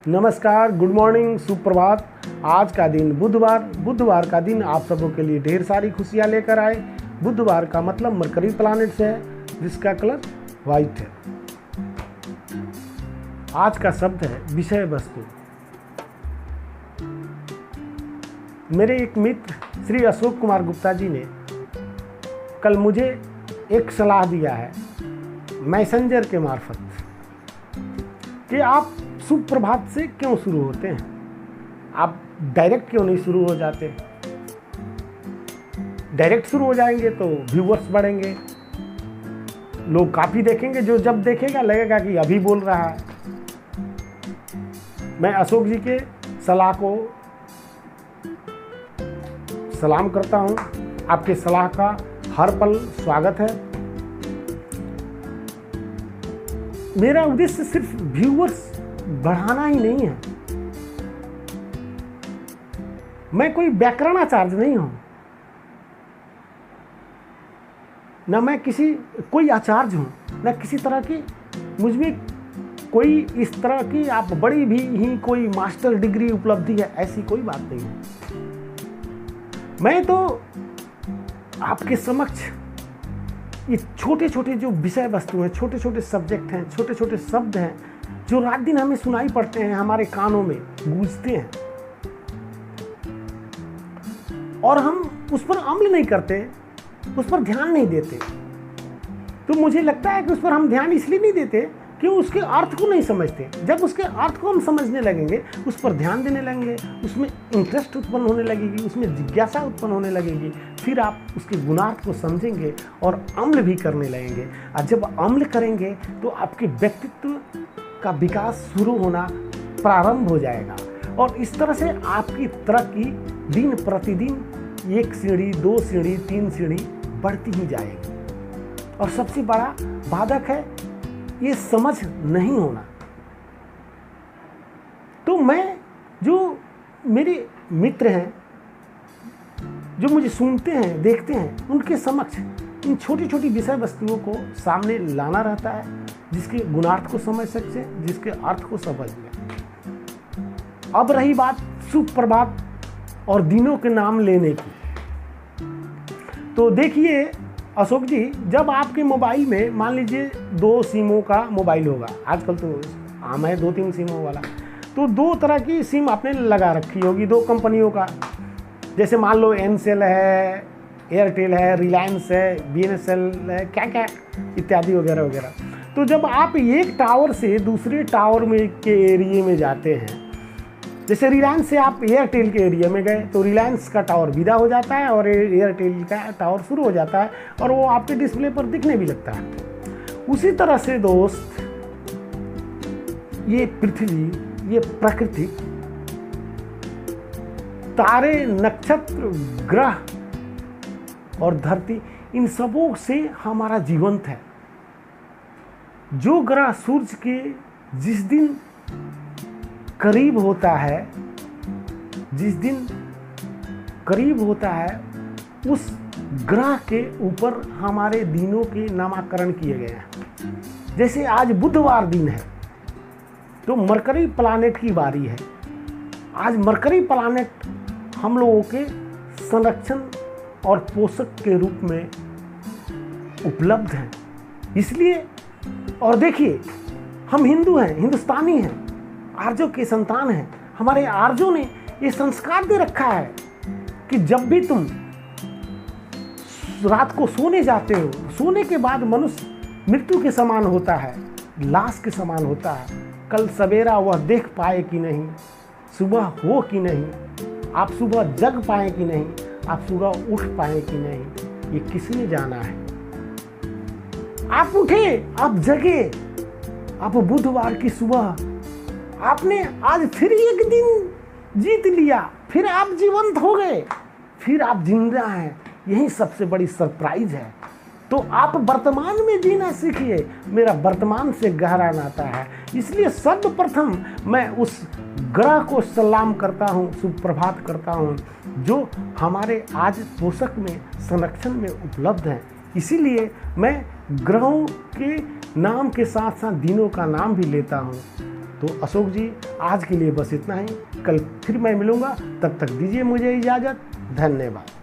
नमस्कार, good morning, सुप्रभात। आज का दिन बुधवार का दिन आप सबों के लिए ढेर सारी खुशियां लेकर आए। बुधवार का मतलब मरकरी प्लैनेट से है, जिसका कलर वाइट है। आज का शब्द है विषय वस्तु। मेरे एक मित्र श्री अशोक कुमार गुप्ता जी ने कल मुझे एक सलाह दिया है मैसेंजर के मार्फत कि आप सुप्रभात से क्यों शुरू होते हैं, आप डायरेक्ट क्यों नहीं शुरू हो जाते। डायरेक्ट शुरू हो जाएंगे तो व्यूअर्स बढ़ेंगे, लोग काफ़ी देखेंगे, जो जब देखेगा लगेगा कि अभी बोल रहा है। मैं अशोक जी के सलाह को सलाम करता हूं। आपके सलाह का हर पल स्वागत है। मेरा उद्देश्य सिर्फ व्यूअर्स बढ़ाना ही नहीं है। मैं कोई व्याकरणाचार्य नहीं हूं, ना मैं कोई आचार्य हूं, ना किसी तरह की मुझमें कोई इस तरह की आप बड़ी भी ही कोई मास्टर डिग्री उपलब्धि है, ऐसी कोई बात नहीं है। मैं तो आपके समक्ष ये छोटे छोटे जो विषय वस्तु हैं, छोटे छोटे सब्जेक्ट हैं, छोटे छोटे शब्द हैं, जो रात दिन हमें सुनाई पड़ते हैं, हमारे कानों में गूंजते हैं और हम उस पर अमल नहीं करते, उस पर ध्यान नहीं देते। तो मुझे लगता है कि उस पर हम ध्यान इसलिए नहीं देते कि उसके अर्थ को नहीं समझते। जब उसके अर्थ को हम समझने लगेंगे, उस पर ध्यान देने लगेंगे, उसमें इंटरेस्ट उत्पन्न होने लगेगी, उसमें जिज्ञासा उत्पन्न होने लगेगी, फिर आप उसके गुणार्थ को समझेंगे और अमल भी करने लगेंगे। और जब अमल करेंगे तो आपके व्यक्तित्व का विकास शुरू होना प्रारंभ हो जाएगा और इस तरह से आपकी तरक्की दिन प्रतिदिन 1 सीढ़ी, 2 सीढ़ी, 3 सीढ़ी बढ़ती ही जाएगी। और सबसे बड़ा बाधक है ये समझ नहीं होना। तो मैं, जो मेरे मित्र हैं, जो मुझे सुनते हैं, देखते हैं, उनके समक्ष इन छोटी छोटी विषय वस्तुओं को सामने लाना रहता है, जिसके गुणार्थ को समझ सकते हैं, जिसके अर्थ को समझ लें। अब रही बात सुप्रभात और दिनों के नाम लेने की, तो देखिए अशोक जी, जब आपके मोबाइल में मान लीजिए 2 सिमों का मोबाइल होगा, आजकल तो आम है 2-3 सिमों वाला, तो 2 तरह की सिम आपने लगा रखी होगी, 2 कंपनियों का। जैसे मान लो एनसेल है, एयरटेल है, रिलायंस है, बीएनएसएल है, क्या क्या इत्यादि वगैरह वगैरह। तो जब आप एक टावर से दूसरे टावर में के एरिया में जाते हैं, जैसे रिलायंस से आप एयरटेल के एरिया में गए तो रिलायंस का टावर विदा हो जाता है और एयरटेल का टावर शुरू हो जाता है और वो आपके डिस्प्ले पर दिखने भी लगता है। उसी तरह से दोस्त, ये पृथ्वी, ये प्रकृति, तारे, नक्षत्र, ग्रह और धरती, इन सबों से हमारा जीवंत है। जो ग्रह सूर्य के जिस दिन करीब होता है, जिस दिन करीब होता है, उस ग्रह के ऊपर हमारे दिनों के नामकरण किए गए हैं। जैसे आज बुधवार दिन है तो मरकरी प्लैनेट की बारी है। आज मरकरी प्लैनेट हम लोगों के संरक्षण और पोषक के रूप में उपलब्ध हैं। इसलिए, और देखिए, हम हिंदू हैं, हिंदुस्तानी हैं, आर्यों के संतान हैं। हमारे आर्यों ने ये संस्कार दे रखा है कि जब भी तुम रात को सोने जाते हो, सोने के बाद मनुष्य मृत्यु के समान होता है, लाश के समान होता है। कल सवेरा वह देख पाए कि नहीं, सुबह हो कि नहीं, आप सुबह जग पाए कि नहीं, आप सुबह उठ पाए कि नहीं, ये किसने जाना है। आप उठे, आप जगे, आप बुधवार की सुबह, आपने आज फिर एक दिन जीत लिया, फिर आप जीवंत हो गए, फिर आप जिंदा हैं। यही सबसे बड़ी सरप्राइज है। तो आप वर्तमान में जीना सीखिए। मेरा वर्तमान से गहरा नाता है, इसलिए सर्वप्रथम मैं उस ग्रह को सलाम करता हूँ, सुप्रभात करता हूँ, जो हमारे आज पोषक में, संरक्षण में उपलब्ध हैं। इसीलिए मैं ग्रहों के नाम के साथ साथ दिनों का नाम भी लेता हूँ। तो अशोक जी, आज के लिए बस इतना ही। कल फिर मैं मिलूँगा, तब तक दीजिए मुझे इजाज़त। धन्यवाद।